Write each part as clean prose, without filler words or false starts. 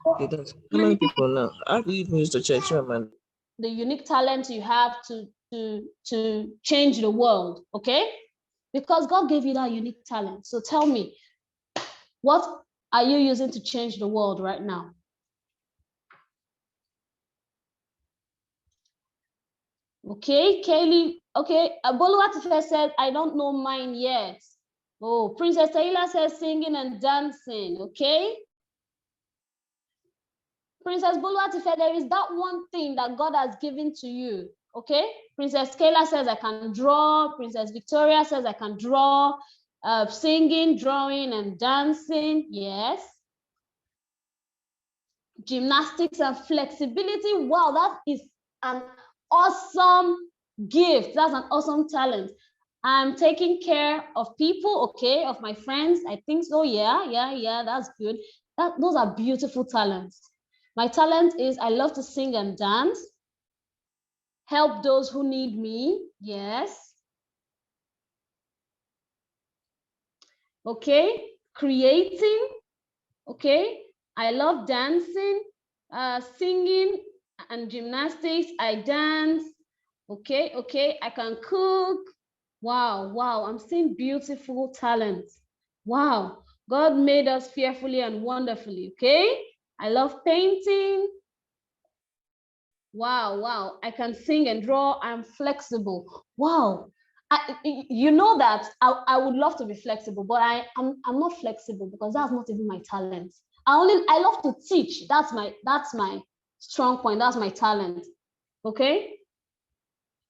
Okay, that's how many people now? How do you even use the chat, man? The unique talent you have to change the world, okay? Because God gave you that unique talent. So tell me, what are you using to change the world right now? Okay, Kaylee. Okay, Boluwatife said, I don't know mine yet. Oh, Princess Taylor says singing and dancing. Okay. Princess Boluwatife, there is that one thing that God has given to you. Okay. Princess Kayla says I can draw. Princess Victoria says I can draw. Singing, drawing, and dancing. Yes. Gymnastics and flexibility. Wow, that is an awesome gift. That's an awesome talent. I'm taking care of people, okay, of my friends. I think so. Yeah, that's good. Those are beautiful talents. My talent is I love to sing and dance, help those who need me. Yes. Okay, creating. Okay, I love dancing, singing, and gymnastics. I dance. Okay, I can cook. Wow, I'm seeing beautiful talents. Wow, God made us fearfully and wonderfully, okay? I love painting. Wow, I can sing and draw. I'm flexible. Wow, you know that I would love to be flexible, but I'm not flexible because that's not even my talent. I love to teach. That's my strong point. That's my talent. Okay.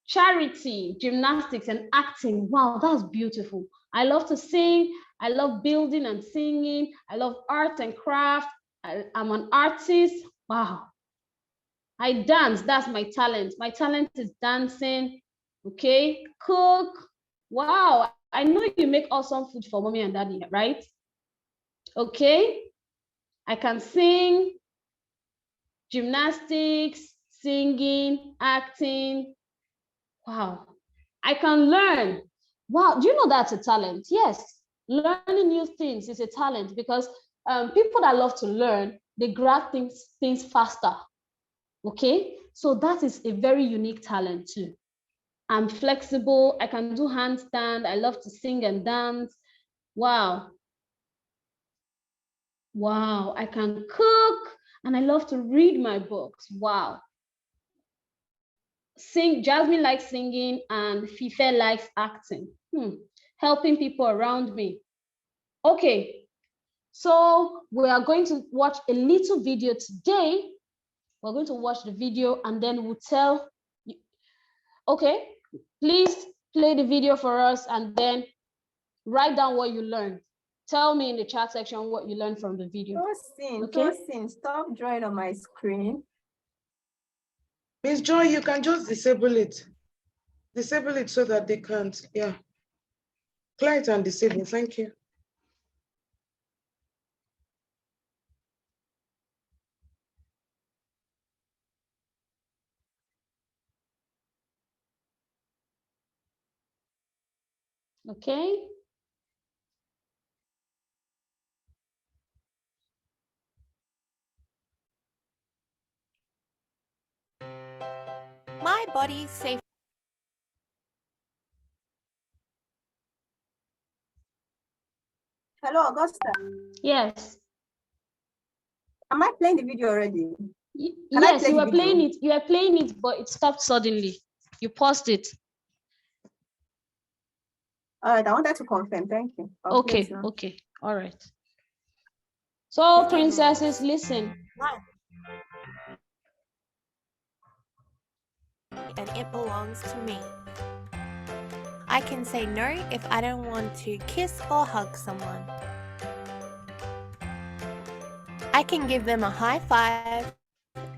Charity, gymnastics, and acting. Wow, that's beautiful. I love to sing. I love building and singing. I love art and craft. I'm an artist. Wow. I dance. That's my talent. My talent is dancing. Okay. Cook. Wow. I know you make awesome food for mommy and daddy, right? Okay. I can sing, gymnastics, singing, acting. Wow. I can learn. Wow. Do you know that's a talent? Yes. Learning new things is a talent because people that love to learn, they grab things faster. Okay. So that is a very unique talent too. I'm flexible. I can do handstand. I love to sing and dance. Wow. Wow. I can cook and I love to read my books. Wow. Jasmine likes singing and Fife likes acting. Helping people around me. Okay. So we are going to watch a little video today. We're going to watch the video and then we'll tell you. Okay. Please play the video for us and then write down what you learned. Tell me in the chat section what you learned from the video. Tosin, stop drawing on my screen. Miss Joy, you can just disable it. Disable it so that they can't. Yeah. Clear it and disable. Thank you. Okay. My body safe. Hello, Augusta. Yes. Am I playing the video already? Yes, you were playing it. You were playing it, but it stopped suddenly. You paused it. All right, I wanted to confirm. Thank you. Okay. All right. So, princesses, listen. And it belongs to me. I can say no if I don't want to kiss or hug someone. I can give them a high five,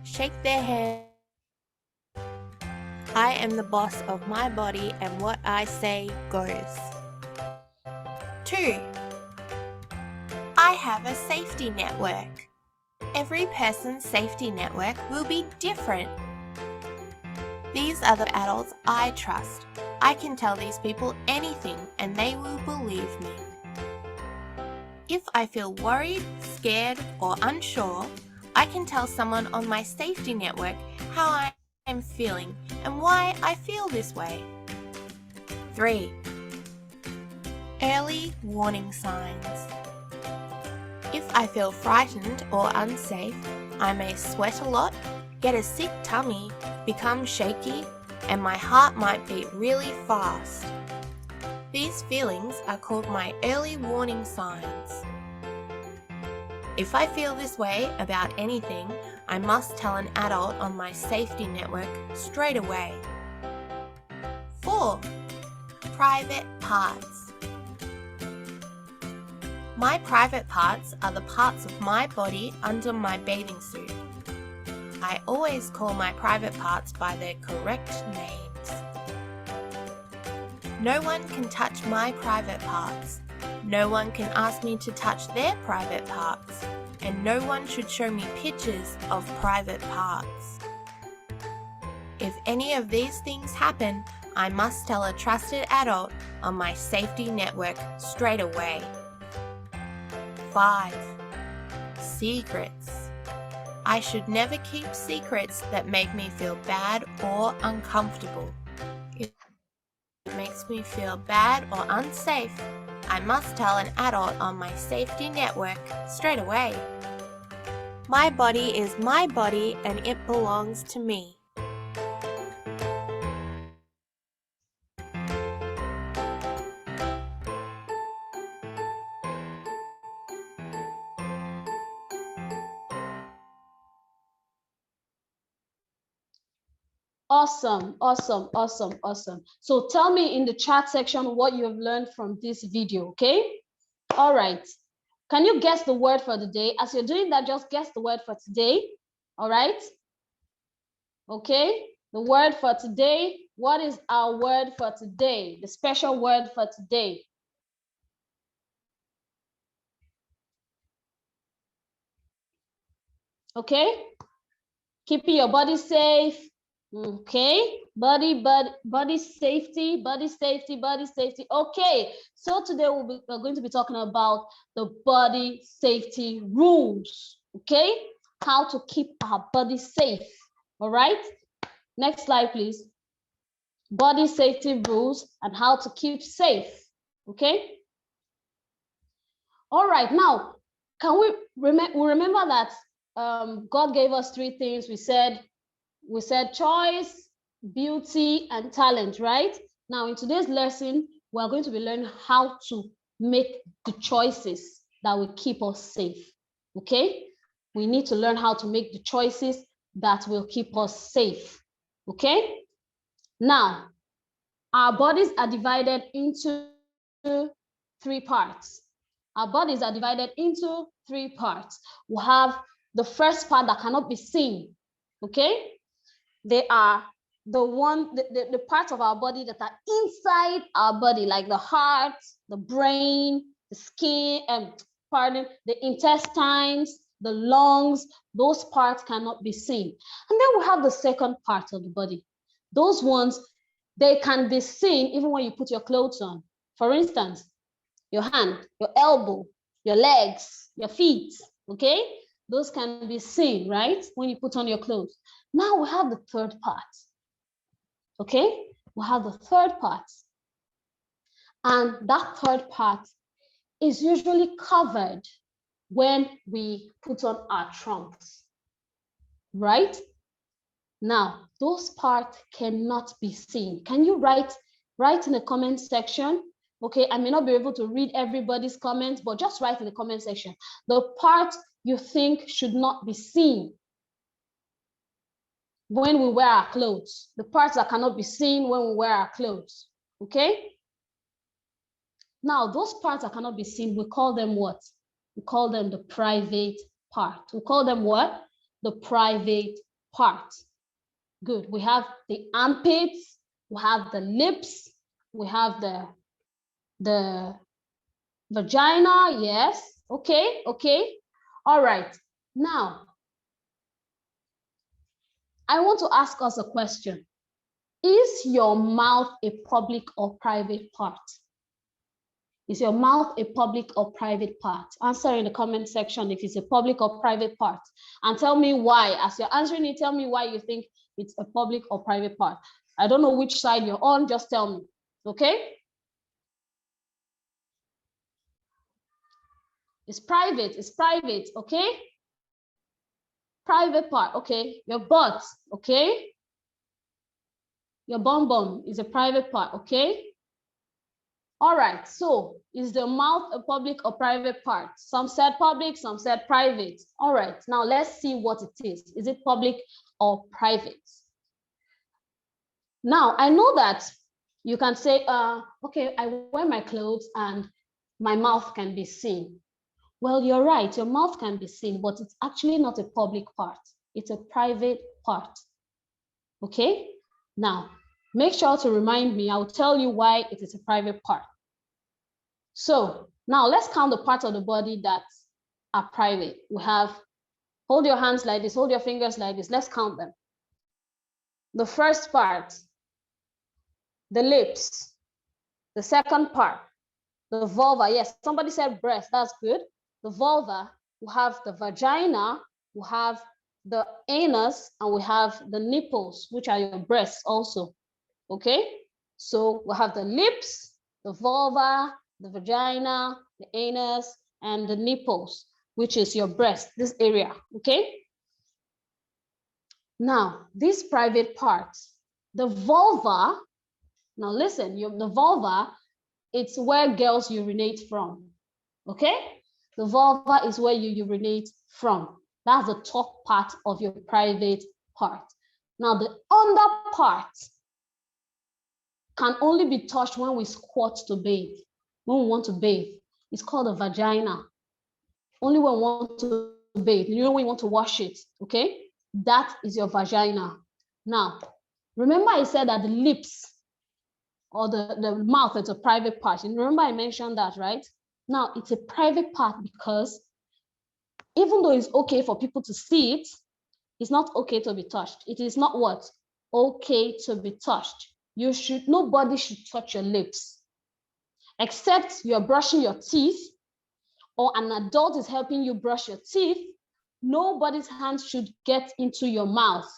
shake their hand. I am the boss of my body and what I say goes. 2. I have a safety network. Every person's safety network will be different. These are the adults I trust. I can tell these people anything and they will believe me. If I feel worried, scared, or unsure, I can tell someone on my safety network how I am feeling and why I feel this way. 3. Early warning signs. If I feel frightened or unsafe, I may sweat a lot, get a sick tummy, become shaky, and my heart might beat really fast. These feelings are called my early warning signs. If I feel this way about anything, I must tell an adult on my safety network straight away. 4. Private parts. My private parts are the parts of my body under my bathing suit. I always call my private parts by their correct names. No one can touch my private parts. No one can ask me to touch their private parts. And no one should show me pictures of private parts. If any of these things happen, I must tell a trusted adult on my safety network straight away. 5. Secrets. I should never keep secrets that make me feel bad or uncomfortable. If it makes me feel bad or unsafe, I must tell an adult on my safety network straight away. My body is my body and it belongs to me. Awesome, awesome, awesome, awesome. So tell me in the chat section what you have learned from this video, okay? All right. Can you guess the word for the day? As you're doing that, just guess the word for today, all right? Okay, the word for today. What is our word for today? The special word for today. Okay, keeping your body safe. Okay, body safety, body safety, body safety. Okay, so today we're going to be talking about the body safety rules. Okay, how to keep our body safe. All right, next slide, please. Body safety rules and how to keep safe. Okay. All right, now can we remember that God gave us three things. We said choice, beauty, and talent, right? Now in today's lesson, we're going to be learning how to make the choices that will keep us safe. Okay, we need to learn how to make the choices that will keep us safe. Okay, now our bodies are divided into three parts. Our bodies are divided into three parts. We have the first part that cannot be seen. Okay, they are the parts of our body that are inside our body, like the heart, the brain, the skin, the intestines, the lungs. Those parts cannot be seen. And then we have the second part of the body. Those ones, they can be seen even when you put your clothes on. For instance, your hand, your elbow, your legs, your feet, okay? Those can be seen, right? When you put on your clothes. Now we have the third part, okay? We have the third part. And that third part is usually covered when we put on our trunks, right? Now, those parts cannot be seen. Can you write in the comment section? Okay, I may not be able to read everybody's comments, but just write in the comment section the part you think should not be seen when we wear our clothes, the parts that cannot be seen when we wear our clothes, okay? Now, those parts that cannot be seen, we call them what? We call them the private part. We call them what? The private part. Good. We have the armpits, we have the lips, we have the vagina. Yes. Okay. Okay. All right. Now, I want to ask us a question. Is your mouth a public or private part? Is your mouth a public or private part? Answer in the comment section if it's a public or private part. And tell me why. As you're answering it, tell me why you think it's a public or private part. I don't know which side you're on, just tell me, okay? It's private, okay? Private part, okay? Your butt, okay? Your bum bum is a private part, okay? All right, so is the mouth a public or private part? Some said public, some said private. All right, now let's see what it is. Is it public or private? Now, I know that you can say, okay, I wear my clothes and my mouth can be seen. Well, you're right, your mouth can be seen, but it's actually not a public part. It's a private part, okay? Now, make sure to remind me, I'll tell you why it is a private part. So now let's count the parts of the body that are private. We have, hold your hands like this, hold your fingers like this. Let's count them. The first part, the lips. The second part, the vulva. Yes, somebody said breast, that's good. The vulva, we have the vagina, we have the anus, and we have the nipples, which are your breasts also, okay? So we have the lips, the vulva, the vagina, the anus, and the nipples, which is your breast, this area, okay? Now, these private parts, the vulva, now listen, the vulva, it's where girls urinate from, okay? The vulva is where you urinate from. That's the top part of your private part. Now, the under part can only be touched when we squat to bathe. When we want to bathe, it's called a vagina. Only when we want to bathe, you know, when you want to wash it, okay? That is your vagina. Now, remember I said that the lips or the mouth is a private part. And remember I mentioned that, right? Now, it's a private part because even though it's okay for people to see it, it's not okay to be touched. It is not what? Okay to be touched. Nobody should touch your lips. Except you're brushing your teeth or an adult is helping you brush your teeth, nobody's hands should get into your mouth.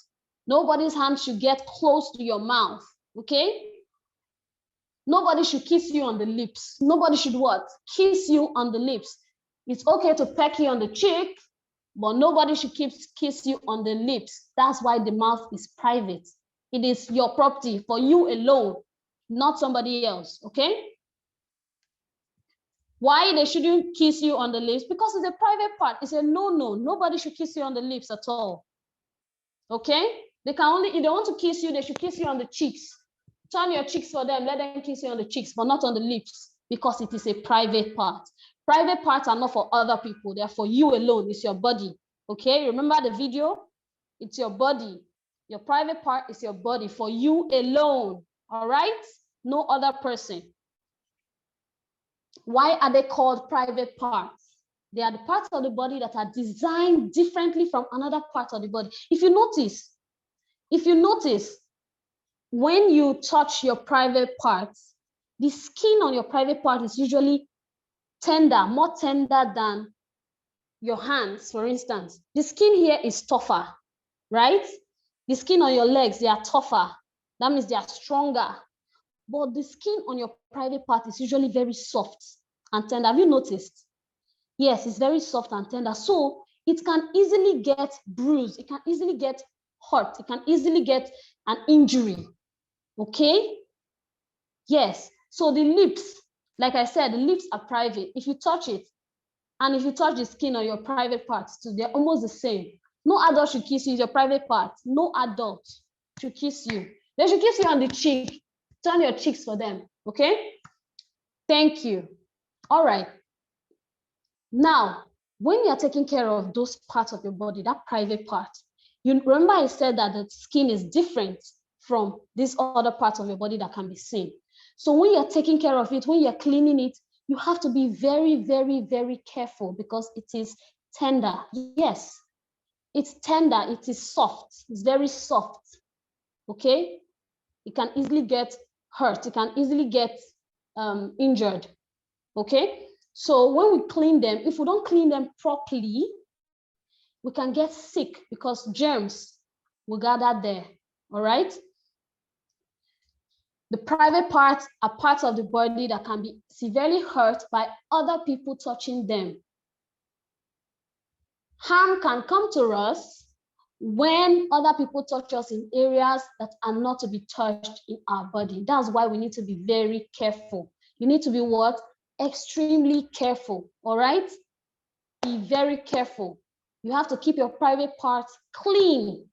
Nobody's hands should get close to your mouth, okay? Nobody should kiss you on the lips. Nobody should what? Kiss you on the lips. It's okay to peck you on the cheek, but nobody should kiss you on the lips. That's why the mouth is private. It is your property for you alone, not somebody else, okay? Why they shouldn't kiss you on the lips? Because it's a private part. It's a no-no. Nobody should kiss you on the lips at all. Okay? If they want to kiss you, they should kiss you on the cheeks. Turn your cheeks for them. Let them kiss you on the cheeks, but not on the lips, because it is a private part. Private parts are not for other people. They're for you alone. It's your body. Okay? Remember the video? It's your body. Your private part is your body for you alone. All right? No other person. Why are they called private parts? They are the parts of the body that are designed differently from another part of the body. If you notice, when you touch your private parts, the skin on your private part is usually tender, more tender than your hands, for instance. The skin here is tougher, right? The skin on your legs, they are tougher. That means they are stronger. But the skin on your private part is usually very soft and tender. Have you noticed? Yes, it's very soft and tender. So it can easily get bruised. It can easily get hurt. It can easily get an injury. Okay? Yes. So the lips, like I said, the lips are private. If you touch it, and if you touch the skin on your private parts too, they're almost the same. No adult should kiss you in your private part. No adult should kiss you. They should kiss you on the cheek. Turn your cheeks for them, okay? Thank you. All right. Now, when you're taking care of those parts of your body, that private part, you remember I said that the skin is different from these other parts of your body that can be seen. So when you're taking care of it, when you're cleaning it, you have to be very, very, very careful because it is tender. Yes, it's tender, it is soft, it's very soft, okay? It can easily get hurt, it can easily get injured. Okay, so when we clean them, if we don't clean them properly, we can get sick because germs will gather there. All right. The private parts are parts of the body that can be severely hurt by other people touching them. Harm can come to us when other people touch us in areas that are not to be touched in our body. That's why we need to be very careful. You need to be what? Extremely careful, all right? Be very careful. You have to keep your private parts clean,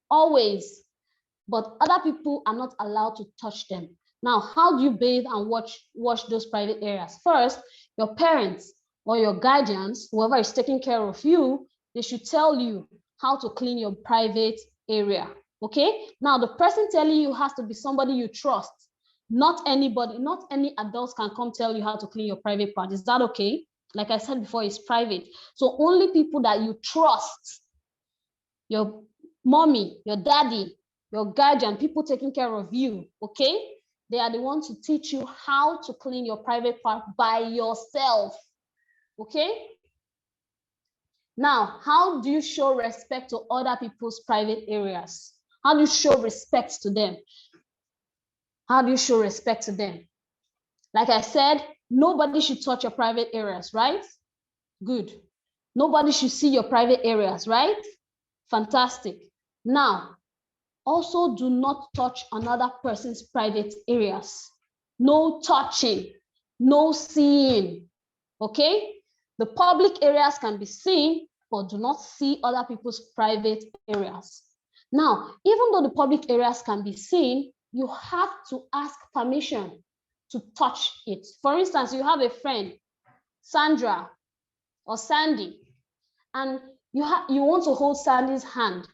always. But other people are not allowed to touch them. Now, how do you bathe and wash those private areas? First, your parents or your guardians, whoever is taking care of you, they should tell you how to clean your private area, okay? Now, the person telling you has to be somebody you trust. Not anybody, not any adults can come tell you how to clean your private part. Is that okay? Like I said before, it's private. So only people that you trust, your mommy, your daddy, your guardian, people taking care of you, okay? They are the ones to teach you how to clean your private part by yourself, okay? Now, how do you show respect to other people's private areas? How do you show respect to them? How do you show respect to them? Like I said, nobody should touch your private areas, right? Good. Nobody should see your private areas, right? Fantastic. Now, also do not touch another person's private areas. No touching, no seeing, okay? The public areas can be seen, but do not see other people's private areas. Now, even though the public areas can be seen, you have to ask permission to touch it. For instance, you have a friend, Sandra or Sandy, and you want to hold Sandy's hand.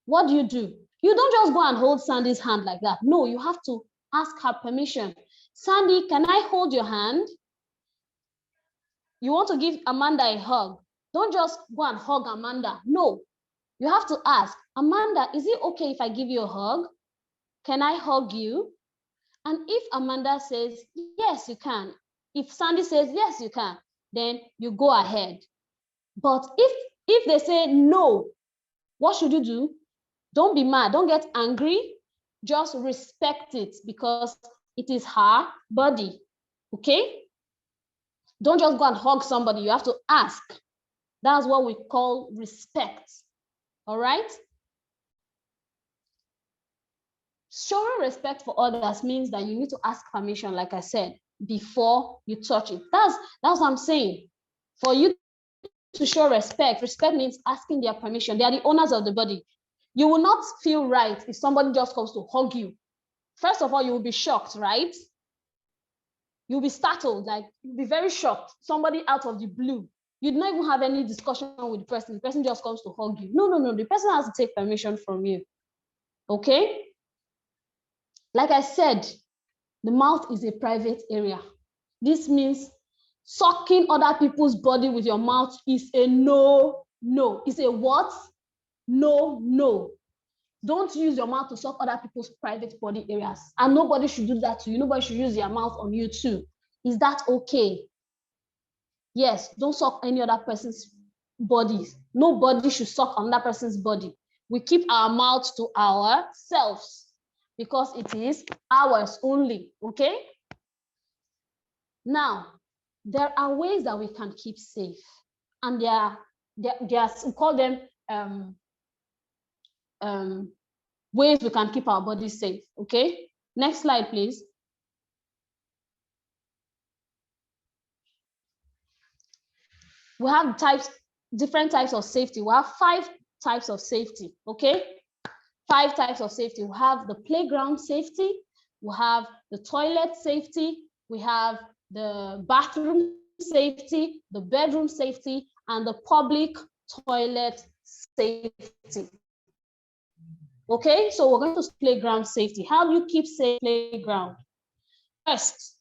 What do? You don't just go and hold Sandy's hand like that. No, you have to ask her permission. Sandy, can I hold your hand? You want to give Amanda a hug. Don't just go and hug Amanda. No, you have to ask, Amanda, is it okay if I give you a hug? Can I hug you? And if Amanda says, yes, you can. If Sandy says, yes, you can, then you go ahead. But if they say no, what should you do? Don't be mad, don't get angry, just respect it because it is her body, okay? Don't just go and hug somebody, you have to ask. That's what we call respect, all right? Showing respect for others means that you need to ask permission, like I said, before you touch it. That's what I'm saying. For you to show respect means asking their permission. They are the owners of the body. You will not feel right if somebody just comes to hug you. First of all, you will be shocked, right? You'll be startled, like you'll be very shocked. Somebody out of the blue. You'd not even have any discussion with the person. The person just comes to hug you. No. The person has to take permission from you. Okay? Like I said, the mouth is a private area. This means sucking other people's body with your mouth is a no. It's a what? No. Don't use your mouth to suck other people's private body areas. And nobody should do that to you. Nobody should use their mouth on you too. Is that okay? Yes, don't suck any other person's bodies. Nobody should suck another person's body. We keep our mouth to ourselves because it is ours only, okay? Now, there are ways that we can keep safe. And we call them ways we can keep our body safe, okay? Next slide, please. We have different types of safety. We have 5 types of safety, okay? 5 types of safety. We have the playground safety, we have the toilet safety, we have the bathroom safety, the bedroom safety, and the public toilet safety. Okay, so we're going to playground safety. How do you keep safe playground? First,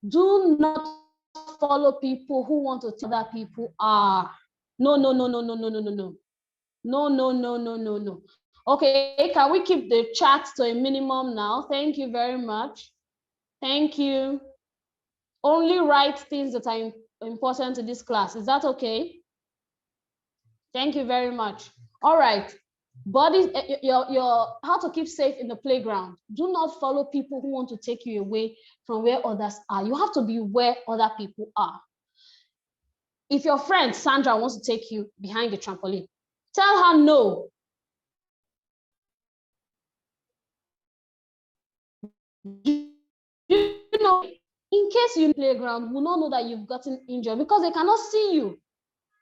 do not follow people who want to tell other people are. No. Okay, can we keep the chat to a minimum now? Thank you very much. Thank you. only write things that are important to this class. Is that okay? Thank you very much. All right. Body, your how to keep safe in the playground. Do not follow people who want to take you away from where others are. You have to be where other people are. If your friend Sandra wants to take you behind the trampoline, tell her no. You know, in case you playground will not know that you've gotten injured because they cannot see you.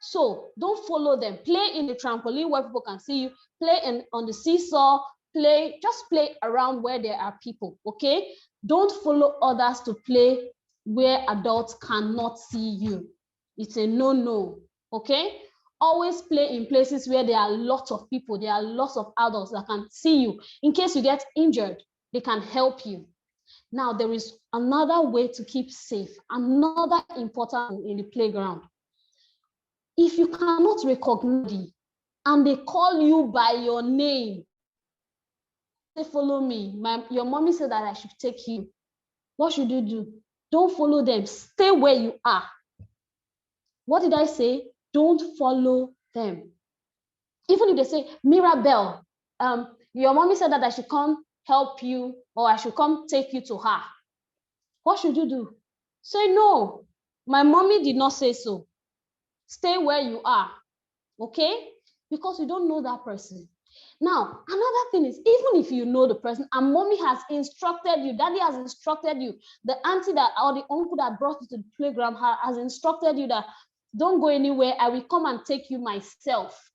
So don't follow them. Play in the trampoline where people can see you. Play on the seesaw. Just play around where there are people, okay? Don't follow others to play where adults cannot see you. It's a no-no, okay? Always play in places where there are lots of people, there are lots of adults that can see you. In case you get injured, they can help you. Now, there is another way to keep safe, another important in the playground. If you cannot recognize them and they call you by your name, say, follow me. Your mommy said that I should take you. What should you do? Don't follow them. Stay where you are. What did I say? Don't follow them. Even if they say, Mirabelle, your mommy said that I should come help you or I should come take you to her. What should you do? Say, no, my mommy did not say so. Stay where you are, okay? Because you don't know that person. Now, another thing is, even if you know the person and mommy has instructed you, daddy has instructed you, the auntie that or the uncle that brought you to the playground has instructed you that don't go anywhere, I will come and take you myself.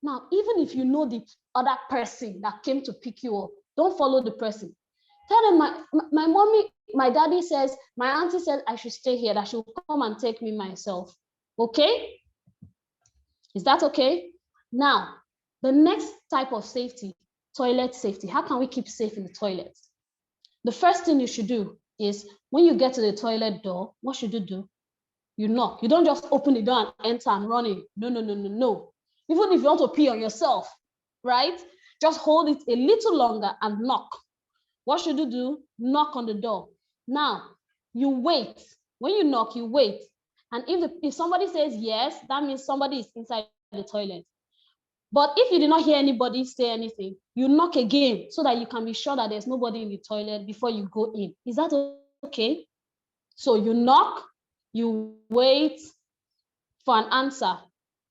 Now, even if you know the other person that came to pick you up, don't follow the person. Tell them, my mommy, my daddy says, my auntie said I should stay here, that she'll come and take me myself. Okay? Is that okay? Now, the next type of safety, toilet safety. How can we keep safe in the toilet? The first thing you should do is when you get to the toilet door, what should you do? You knock. You don't just open the door and enter and run in. No, no, no, no, no. Even if you want to pee on yourself, right? Just hold it a little longer and knock. What should you do? Knock on the door. Now, you wait. When you knock, you wait. And if somebody says yes, that means somebody is inside the toilet. But if you did not hear anybody say anything, you knock again so that you can be sure that there's nobody in the toilet before you go in. Is that okay? So you knock, you wait for an answer.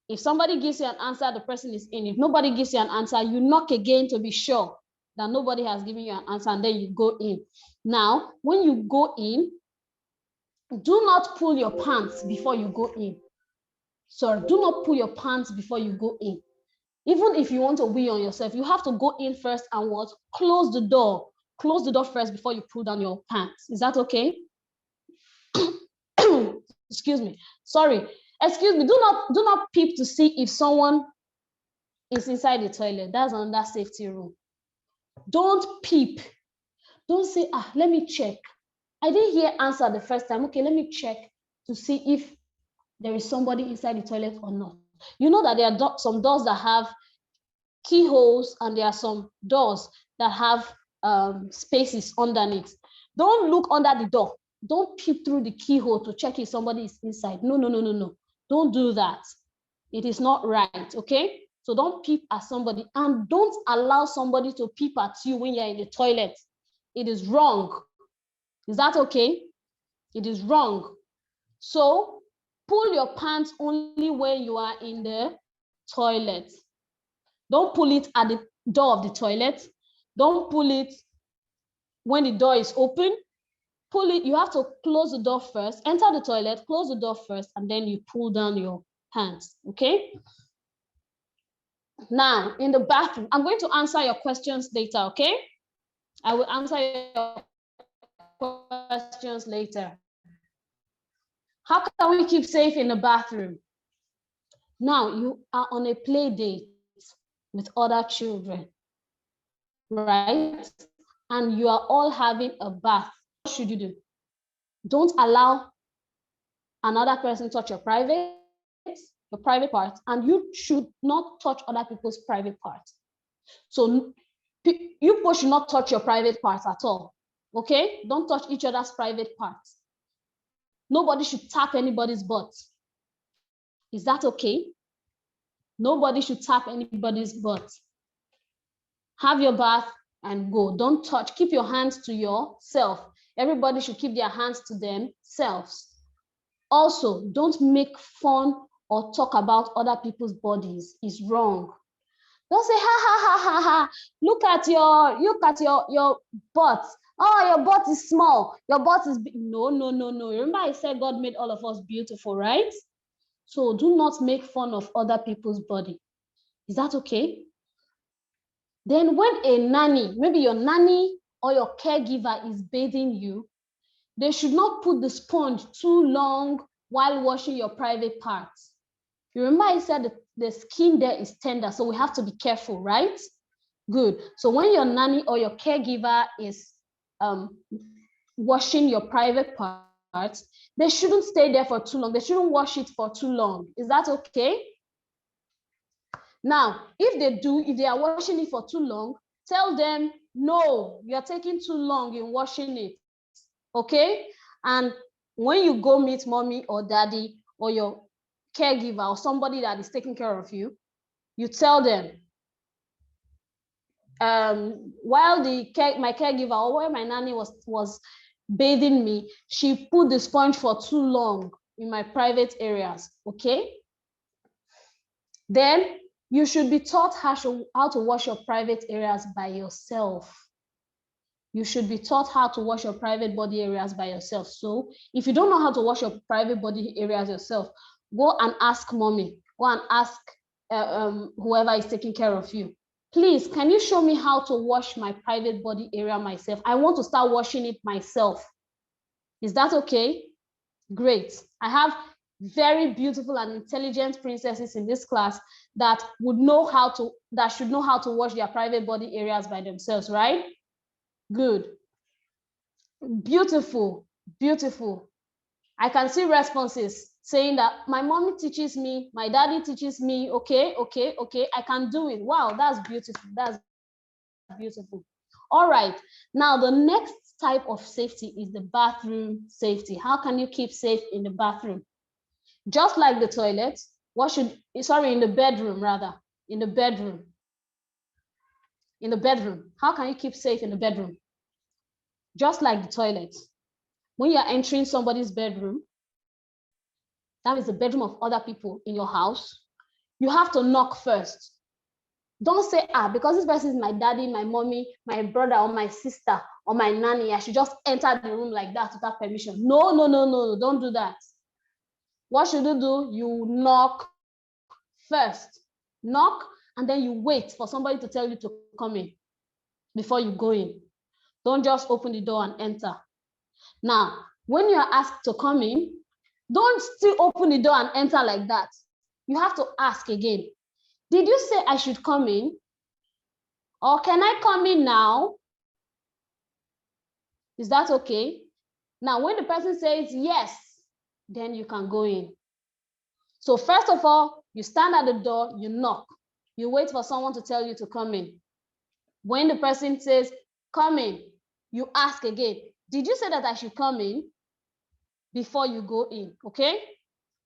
If somebody gives you an answer, the person is in. If nobody gives you an answer, you knock again to be sure that nobody has given you an answer, and then you go in. Now, when you go in, do not pull your pants before you go in. Sorry, do not pull your pants before you go in. Even if you want to wee on yourself, you have to go in first and what? Close the door. Close the door first before you pull down your pants. Is that okay? Excuse me. Sorry. Excuse me. Do not peep to see if someone is inside the toilet. That's another safety rule. Don't peep. Don't say, let me check. I didn't hear answer the first time. Okay, let me check to see if there is somebody inside the toilet or not. You know that there are some doors that have keyholes and there are some doors that have spaces underneath. Don't look under the door. Don't peep through the keyhole to check if somebody is inside. No, no, no, no, no. Don't do that. It is not right, okay? So don't peep at somebody and don't allow somebody to peep at you when you're in the toilet. It is wrong. Is that okay? It is wrong. So pull your pants only when you are in the toilet. Don't pull it at the door of the toilet. Don't pull it when the door is open. Pull it, you have to close the door first, enter the toilet, close the door first, and then you pull down your pants, okay? Now, in the bathroom, I'm going to answer your questions later, okay? I will answer your questions later. How can we keep safe in the bathroom? Now, you are on a play date with other children, right? And you are all having a bath. What should you do? Don't allow another person touch your private part, and you should not touch other people's private parts. So you should not touch your private parts at all. Okay? Don't touch each other's private parts. Nobody should tap anybody's butt. Is that okay? Nobody should tap anybody's butt. Have your bath and go. Don't touch. Keep your hands to yourself. Everybody should keep their hands to themselves. Also, don't make fun or talk about other people's bodies. It's wrong. Don't say, ha, ha, ha, ha, ha. Look at your butt. Oh, your butt is small. Your butt is big. No, no, no, no. Remember I said God made all of us beautiful, right? So do not make fun of other people's body. Is that okay? Then when a nanny, maybe your nanny or your caregiver is bathing you, they should not put the sponge too long while washing your private parts. You remember I said the skin there is tender, so we have to be careful, right? Good. So when your nanny or your caregiver is washing your private parts, they shouldn't stay there for too long. They shouldn't wash it for too long. Is that okay? Now, if they are washing it for too long, tell them, no, you're taking too long in washing it, okay? And when you go meet mommy or daddy or your caregiver or somebody that is taking care of you, you tell them, while my caregiver or while my nanny was bathing me, she put the sponge for too long in my private areas, okay? Then you should be taught how to wash your private areas by yourself. You should be taught how to wash your private body areas by yourself. So if you don't know how to wash your private body areas yourself, go and ask mommy, go and ask whoever is taking care of you. Please, can you show me how to wash my private body area myself? I want to start washing it myself. Is that okay? Great. I have very beautiful and intelligent princesses in this class that should know how to wash their private body areas by themselves, right? Good. Beautiful, beautiful. I can see responses saying that my mommy teaches me, my daddy teaches me, okay, I can do it. Wow, that's beautiful, that's beautiful. All right, now the next type of safety is the bathroom safety. How can you keep safe in the bathroom? Just like the toilet, in the bedroom rather, in the bedroom. How can you keep safe in the bedroom? Just like the toilet. When you're entering somebody's bedroom, that is the bedroom of other people in your house, you have to knock first. Don't say, because this person is my daddy, my mommy, my brother, or my sister, or my nanny, I should just enter the room like that without permission. No, no, no, no, don't do that. What should you do? You knock first. Knock, and then you wait for somebody to tell you to come in before you go in. Don't just open the door and enter. Now, when you are asked to come in, don't still open the door and enter like that. You have to ask again. Did you say I should come in? Or can I come in now? Is that okay? Now, when the person says yes, then you can go in. So first of all, you stand at the door, you knock. You wait for someone to tell you to come in. When the person says, come in, you ask again, did you say that I should come in? Before you go in, okay?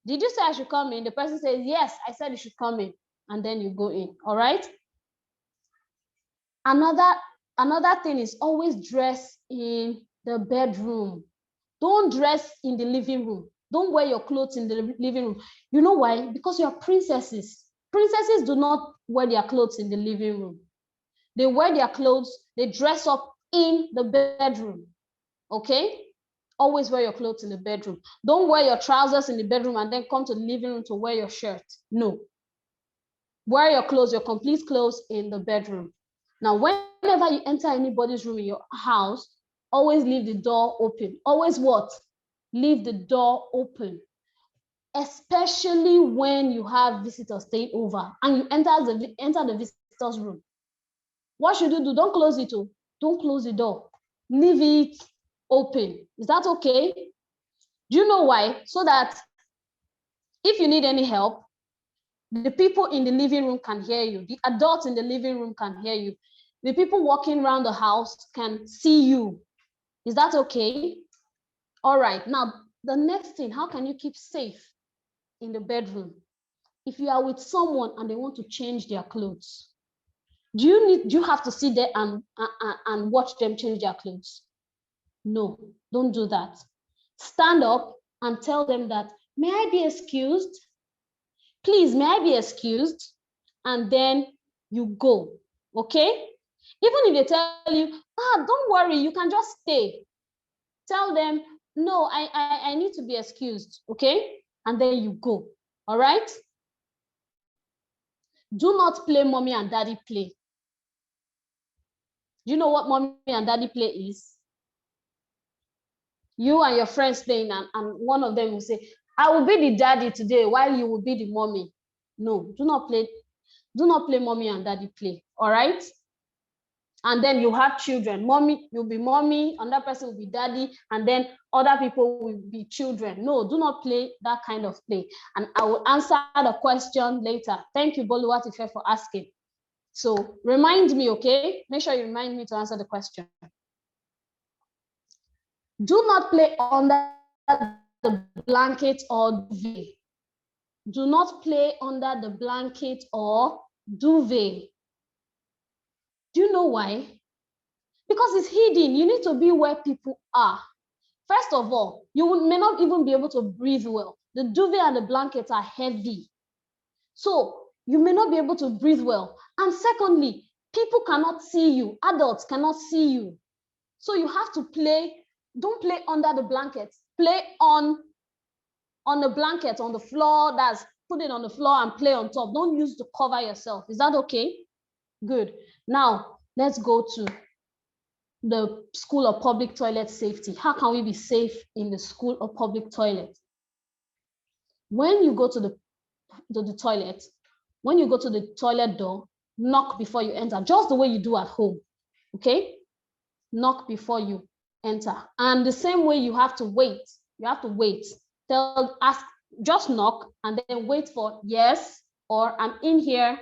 Did you say I should come in? The person says, yes, I said you should come in. And then you go in, all right? Another thing is always dress in the bedroom. Don't dress in the living room. Don't wear your clothes in the living room. You know why? Because you're princesses. Princesses do not wear their clothes in the living room. They wear their clothes, they dress up in the bedroom, okay? Always wear your clothes in the bedroom. Don't wear your trousers in the bedroom and then come to the living room to wear your shirt. No. Wear your clothes, your complete clothes in the bedroom. Now, whenever you enter anybody's room in your house, always leave the door open. Always what? Leave the door open. Especially when you have visitors staying over and you enter the visitor's room. What should you do? Don't close it. Don't close the door. Leave it open. Is that okay? Do you know why? So that if you need any help, the people in the living room can hear you. The adults in the living room can hear you. The people walking around the house can see you. Is that okay? All right, now the next thing, how can you keep safe in the bedroom? If you are with someone and they want to change their clothes, do you have to sit there and watch them change their clothes? No, don't do that. Stand up and tell them that, may I be excused? Please, may I be excused? And then you go, okay? Even if they tell you, don't worry, you can just stay. Tell them, no, I need to be excused, okay? And then you go, all right? Do not play mommy and daddy play. Do you know what mommy and daddy play is? You and your friends playing, and one of them will say, I will be the daddy today while you will be the mommy. No, do not play mommy and daddy play, all right? And then you have children. Mommy, you'll be mommy, another person will be daddy, and then other people will be children. No, do not play that kind of play. And I will answer the question later. Thank you, Boluwatife, for asking. So remind me, okay? Make sure you remind me to answer the question. Do not play under the blanket or duvet. Do not play under the blanket or duvet. Do you know why? Because it's hidden. You need to be where people are. First of all, you may not even be able to breathe well. The duvet and the blanket are heavy. So you may not be able to breathe well. And secondly, people cannot see you. Adults cannot see you. So you have to play. Don't play under the blanket. Play on the blanket, on the floor. Put it on the floor and play on top. Don't use to cover yourself. Is that okay? Good. Now, let's go to the school or public toilet safety. How can we be safe in the school or public toilet? When you go to the toilet, when you go to the toilet door, knock before you enter, just the way you do at home, okay? Knock before you enter. And the same way you have to wait. You have to wait. Just knock and then wait for yes, or I'm in here.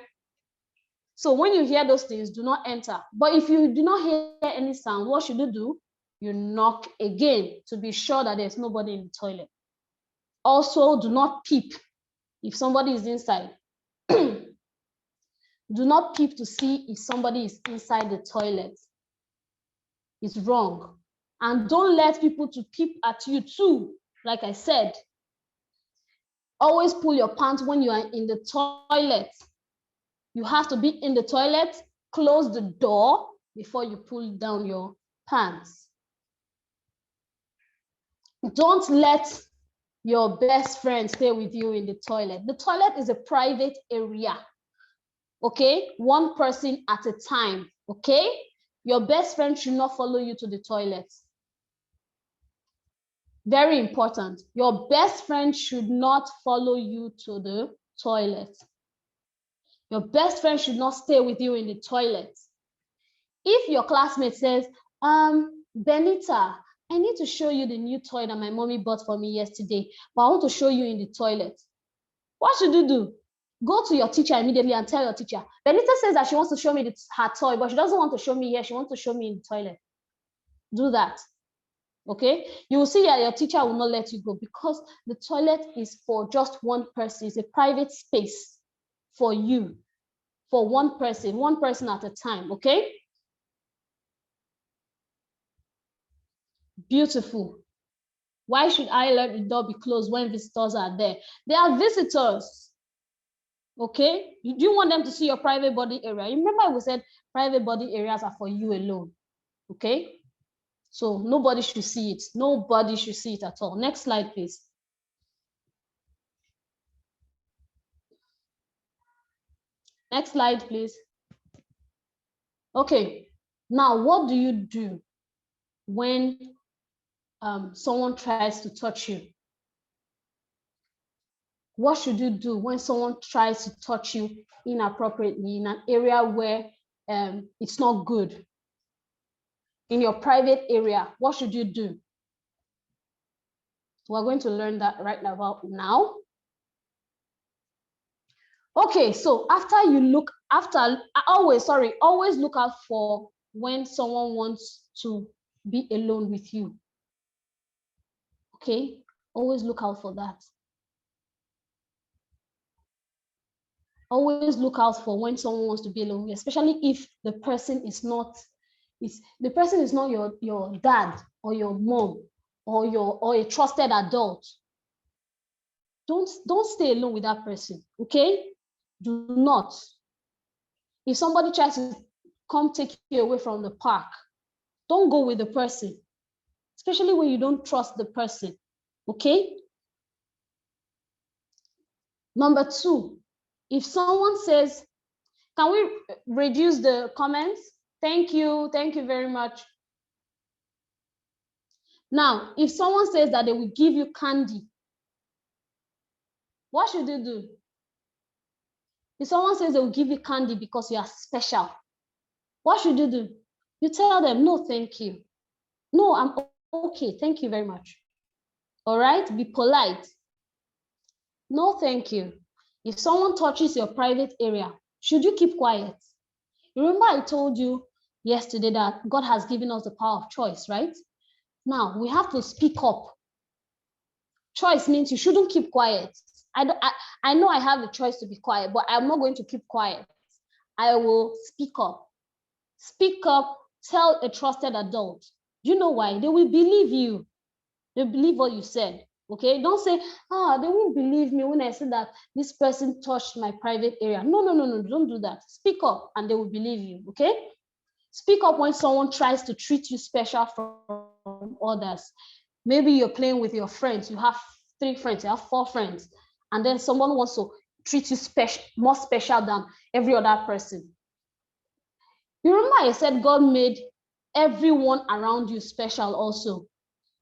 So when you hear those things, do not enter. But if you do not hear any sound, what should you do? You knock again to be sure that there's nobody in the toilet. Also, do not peep if somebody is inside. Do not peep to see if somebody is inside the toilet. It's wrong. And don't let people to peep at you too, like I said. Always pull your pants when you are in the toilet. You have to be in the toilet, close the door before you pull down your pants. Don't let your best friend stay with you in the toilet. The toilet is a private area, okay? One person at a time, okay? Your best friend should not follow you to the toilet. Very important. Your best friend should not follow you to the toilet. Your best friend should not stay with you in the toilet. If your classmate says, Benita, I need to show you the new toy that my mommy bought for me yesterday, but I want to show you in the toilet. What should you do? Go to your teacher immediately and tell your teacher, Benita says that she wants to show me her toy, but she doesn't want to show me here. She wants to show me in the toilet. Do that. Okay? You will see that your teacher will not let you go because the toilet is for just one person. It's a private space for you, for one person at a time, okay? Beautiful. Why should I let the door be closed when visitors are there? They are visitors, okay? Do you want them to see your private body area? You remember we said private body areas are for you alone, okay? So nobody should see it. Nobody should see it at all. Next slide, please. Next slide, please. Okay, now what do you do when someone tries to touch you? What should you do when someone tries to touch you inappropriately in an area where it's not good? In your private area, what should you do? We're going to learn that right now. Okay, so always look out for when someone wants to be alone with you. Okay? Always look out for that. Always look out for when someone wants to be alone, especially if the person is not your dad or your mom or a trusted adult. Don't stay alone with that person, okay? Do not. If somebody tries to come take you away from the park, don't go with the person, especially when you don't trust the person, okay? Number 2, if someone says, can we reduce the comments? Thank you very much. Now, if someone says that they will give you candy, what should you do? If someone says they will give you candy because you are special, what should you do? You tell them, no, thank you. No, I'm okay, thank you very much. All right, be polite. No, thank you. If someone touches your private area, should you keep quiet? Remember I told you yesterday that God has given us the power of choice, right? Now, we have to speak up. Choice means you shouldn't keep quiet. I know I have the choice to be quiet, but I'm not going to keep quiet. I will speak up. Speak up, tell a trusted adult. You know why? They will believe you. They believe what you said, okay? Don't say, they won't believe me when I say that this person touched my private area. No, don't do that. Speak up and they will believe you, okay? Speak up when someone tries to treat you special from others. Maybe you're playing with your friends. You have 3 friends, you have 4 friends, and then someone wants to treat you more special than every other person. You remember I said God made everyone around you special also.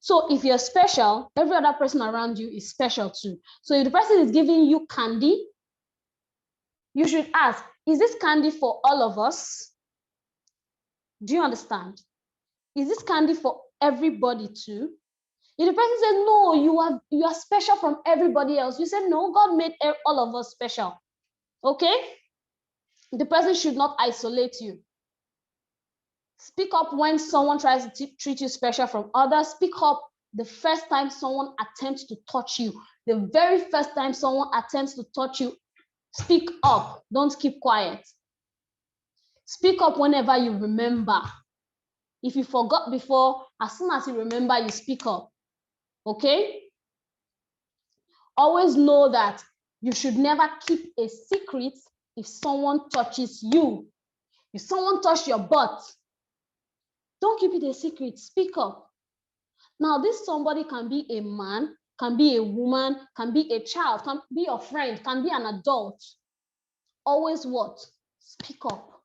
So if you're special, every other person around you is special too. So if the person is giving you candy, you should ask, is this candy for all of us? Do you understand? Is this candy for everybody too? If the person says, no, you are special from everybody else, you say, no, God made all of us special. Okay? The person should not isolate you. Speak up when someone tries to treat you special from others. Speak up the first time someone attempts to touch you. The very first time someone attempts to touch you, speak up. Don't keep quiet. Speak up whenever you remember. If you forgot before, as soon as you remember, you speak up. Okay? Always know that you should never keep a secret if someone touches you. If someone touches your butt, don't keep it a secret. Speak up. Now, this somebody can be a man, can be a woman, can be a child, can be your friend, can be an adult. Always what? Speak up.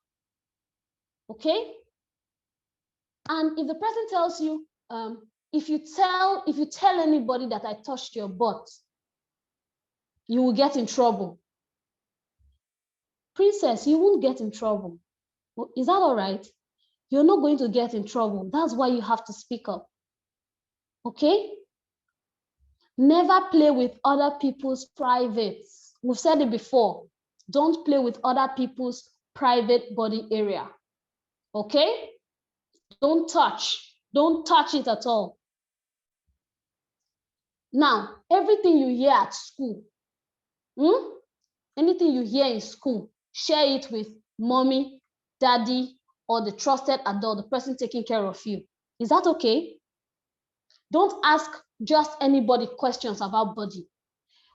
Okay? And if the person tells you, if you tell anybody that I touched your butt, you will get in trouble. Princess, you won't get in trouble. Is that all right? You're not going to get in trouble. That's why you have to speak up. Okay? Never play with other people's privates. We've said it before. Don't play with other people's private body area. Okay? Don't touch. Don't touch it at all. Now, everything you hear at school, anything you hear in school, share it with mommy, daddy, or the trusted adult, the person taking care of you. Is that okay? Don't ask just anybody questions about body.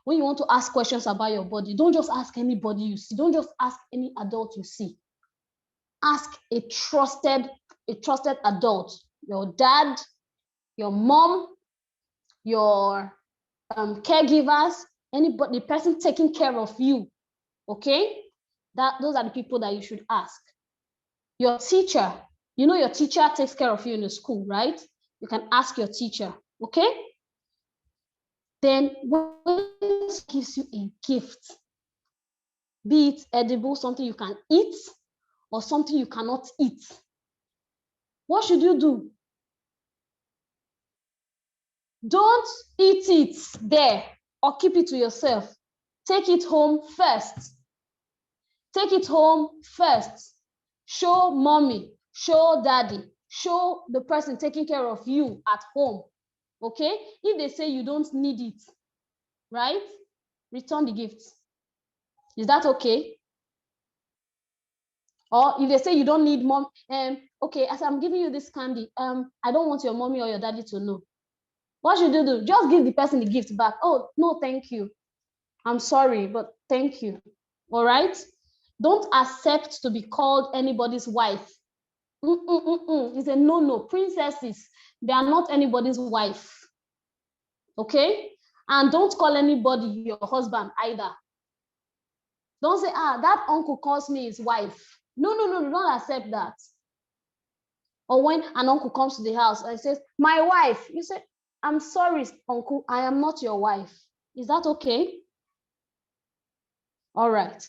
When you want to ask questions about your body, don't just ask anybody you see. Don't just ask any adult you see. Ask a trusted adult, your dad, your mom, your caregivers, anybody, the person taking care of you. Okay? Those are the people that you should ask. Your teacher, you know your teacher takes care of you in the school, right? You can ask your teacher, okay? Then when it gives you a gift, be it edible, something you can eat, or something you cannot eat, what should you do? Don't eat it there or keep it to yourself. Take it home first. Take it home first. Show mommy, show daddy, show the person taking care of you at home. Okay? If they say you don't need it, right? Return the gift. Is that okay? Or if they say you don't need mom, okay, as I'm giving you this candy, I don't want your mommy or your daddy to know. What should you do? Just give the person the gift back. Oh, no, thank you. I'm sorry, but thank you. All right? Don't accept to be called anybody's wife. It's a no-no. Princesses, they are not anybody's wife. Okay? And don't call anybody your husband either. Don't say, that uncle calls me his wife. No, don't accept that. Or when an uncle comes to the house and says, my wife, you say, I'm sorry, uncle, I am not your wife. Is that okay? All right.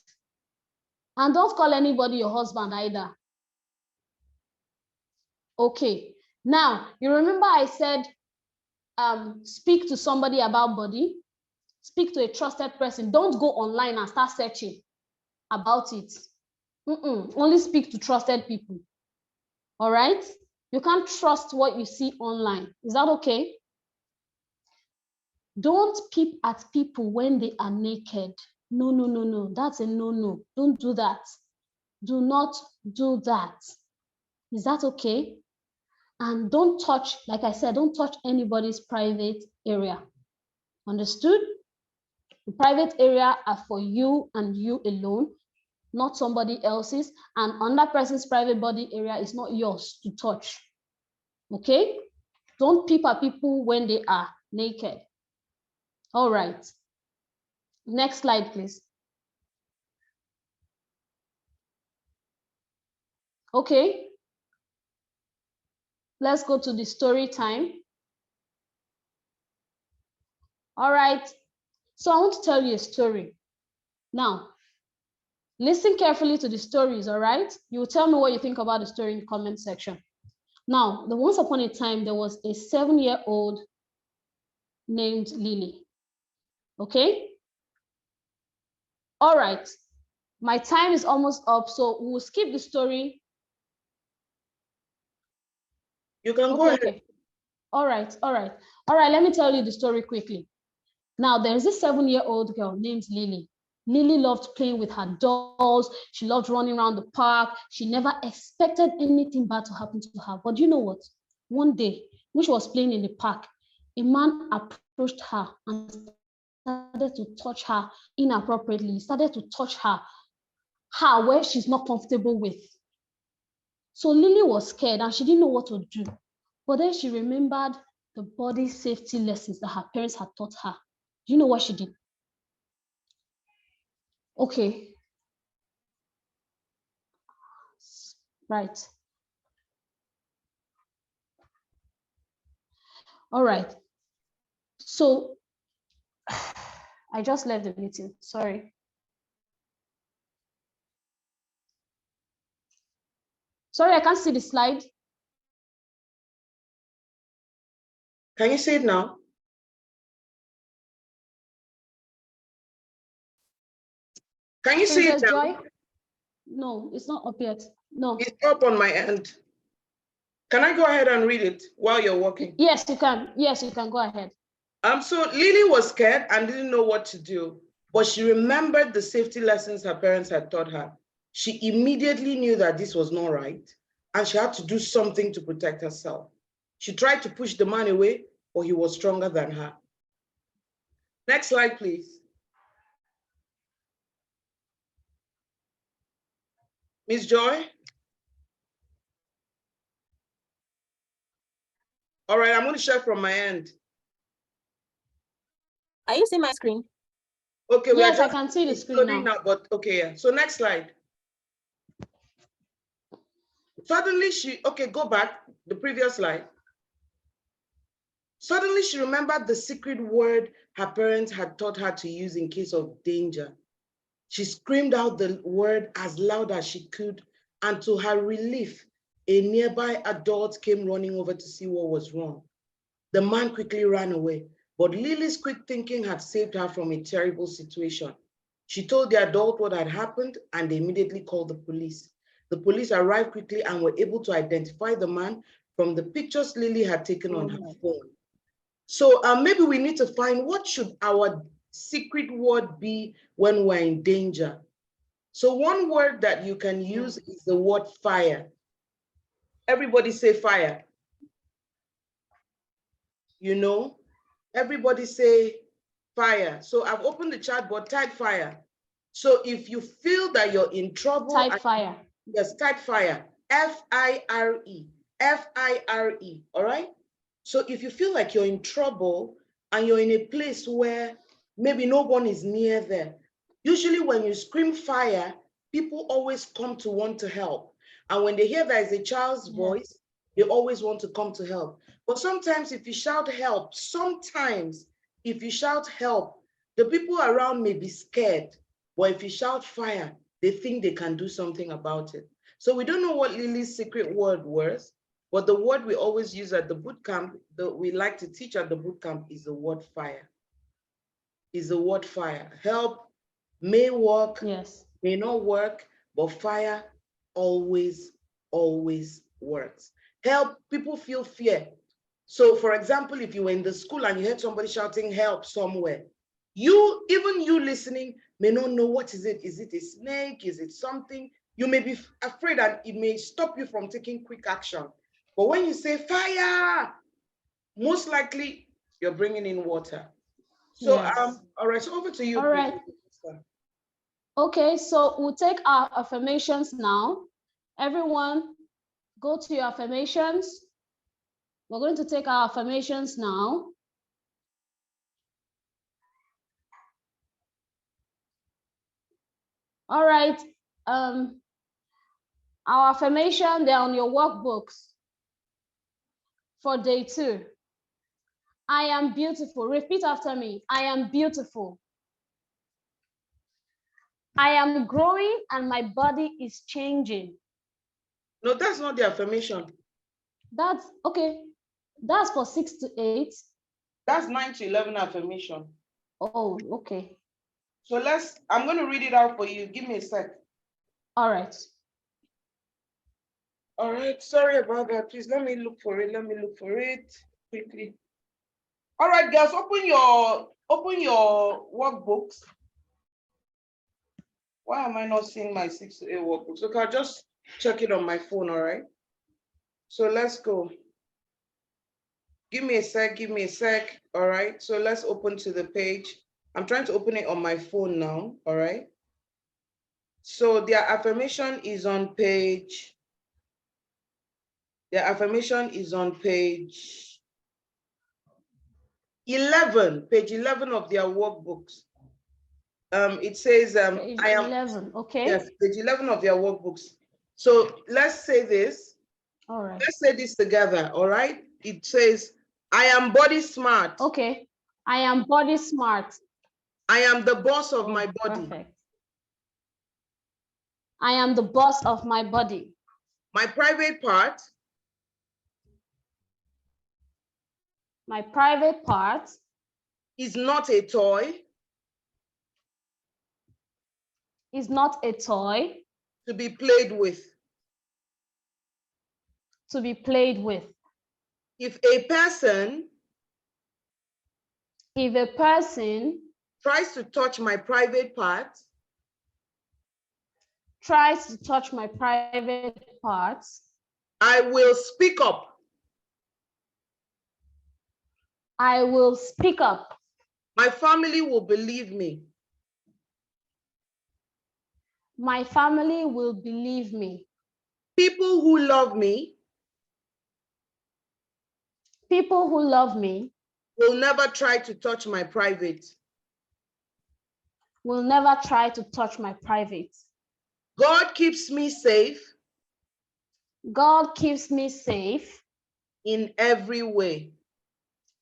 And don't call anybody your husband either. Okay. Now, you remember I said, speak to somebody about body. Speak to a trusted person. Don't go online and start searching about it. Only speak to trusted people. All right? You can't trust what you see online. Is that okay? Don't peep at people when they are naked. No. That's a no. Don't do that. Do not do that. Is that okay? And don't touch, like I said, don't touch anybody's private area. Understood? The private area are for you and you alone, not somebody else's. And another person's private body area is not yours to touch. Okay? Don't peep at people when they are naked. All right. Next slide, please. Okay. Let's go to the story time. All right. So I want to tell you a story. Now, listen carefully to the stories, all right? You will tell me what you think about the story in the comment section. Now, once upon a time, there was a 7-year-old named Lily. Okay? All right. My time is almost up, so we'll skip the story. You can go ahead. Okay. All right. Let me tell you the story quickly. Now, there's this 7-year-old girl named Lily. Lily loved playing with her dolls. She loved running around the park. She never expected anything bad to happen to her. But you know what? One day, when she was playing in the park, a man approached her and started to touch her inappropriately. He started to touch her where she's not comfortable with. So Lily was scared and she didn't know what to do. But then she remembered the body safety lessons that her parents had taught her. Do you know what she did? Okay. Right. All right. So I just left the meeting. Sorry. Sorry, I can't see the slide. Can you see it now? Can you see it now? Joy? No, it's not up yet. No. It's up on my end. Can I go ahead and read it while you're walking? Yes, you can. Yes, you can go ahead. So Lily was scared and didn't know what to do, but she remembered the safety lessons her parents had taught her. She immediately knew that this was not right, and she had to do something to protect herself. She tried to push the man away, but he was stronger than her. Next slide, please. Miss Joy? All right, I'm going to share from my end. Are you seeing my screen? Okay, yes, I can see the screen now. But okay, yeah. So next slide. Suddenly go back, the previous slide. Suddenly she remembered the secret word her parents had taught her to use in case of danger. She screamed out the word as loud as she could, and to her relief, a nearby adult came running over to see what was wrong. The man quickly ran away, but Lily's quick thinking had saved her from a terrible situation. She told the adult what had happened, and they immediately called the police. The police arrived quickly and were able to identify the man from the pictures Lily had taken on her phone. So maybe we need to find what should our secret word be when we're in danger. So one word that you can use is the word fire. Everybody say fire. You know, everybody say fire. So I've opened the chat board, type fire. So if you feel that you're in trouble, type fire. Yes, type fire. F-I-R-E. F-I-R-E. All right. So if you feel like you're in trouble and you're in a place where maybe no one is near there, usually when you scream fire, people always come to want to help. And when they hear that is a child's voice, they always want to come to help. But sometimes if you shout help, the people around may be scared. But if you shout fire, they think they can do something about it. So we don't know what Lily's secret word was, but the word we always use at the boot camp, that we like to teach at the boot camp, is the word fire. Is the word fire. Help may work, may not work, but fire always, always works. Help, people feel fear. So for example, if you were in the school and you heard somebody shouting help somewhere, even you listening may not know what is it. Is it a snake? Is it something? You may be afraid and it may stop you from taking quick action. But when you say fire, most likely you're bringing in water. So, all right, so over to you. All right. Okay, so we'll take our affirmations now. Everyone, go to your affirmations. We're going to take our affirmations now. All right. Our affirmation, they're on your workbooks for day 2. I am beautiful. Repeat after me. I am beautiful. I am growing and my body is changing. No, that's not the affirmation. That's okay. That's for 6 to 8. That's 9 to 11 affirmation. Oh, okay. So I'm going to read it out for you. Give me a sec. All right. All right, sorry about that. Please let me look for it. Quickly. All right, girls, open your workbooks. Why am I not seeing my 6 to 8 workbooks? Okay, I'll just check it on my phone, all right? So let's go. Give me a sec. All right, so let's open to the page. I'm trying to open it on my phone now, all right? So their affirmation is on page 11, page 11 of their workbooks. It says, page 11, okay. Yes, page 11 of their workbooks. So let's say this. All right. Let's say this together, all right? It says, I am body smart. Okay. I am body smart. I am the boss of my body. Perfect. I am the boss of my body. My private part. My private part Is not a toy. Is not a toy. To be played with. To be played with. If a person tries to touch my private part, I will speak up. I will speak up. My family will believe me. My family will believe me. People who love me will never try to touch my private. God keeps me safe. God keeps me safe. In every way.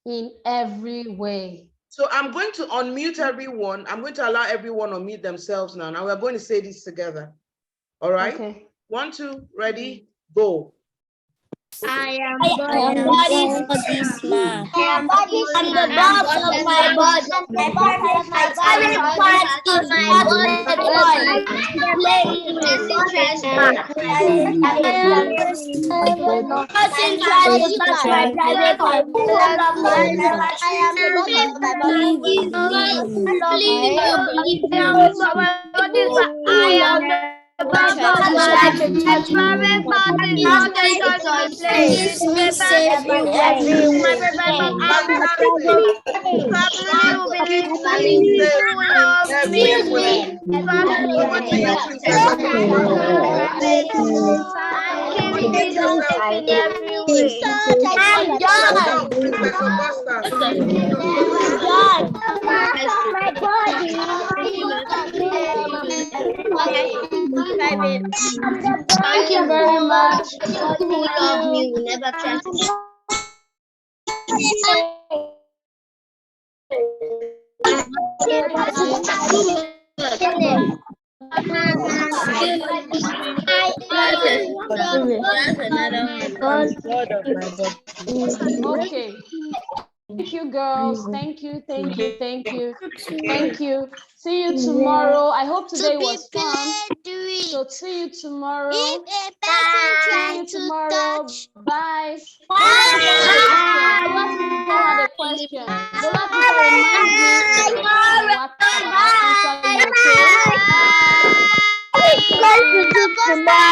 In every way. So I'm going to unmute everyone. I'm going to allow everyone to unmute themselves now. Now we're going to say this together. All right? Okay. 1, 2, ready, go. I am body for this man. I am body for the boss of my body. My private part is not my body. Person transport. Person transport my private part. I am the boss of my body. I am Please me save you everywhere. My body is safe everywhere. Someone take a princess of this world. Unmute yourself. I'm John. Princess Augusta. John. My body. Thank you very much. Who love me will never try to Okay. Thank you, girls. Thank you, thank you, thank you, thank you. See you tomorrow. I hope today was fun. So see you tomorrow. See you tomorrow. Bye. Bola Tifa had a question. Bola Tifa, remind me in WhatsApp. I'll answer you, okay? It's going to do tomorrow.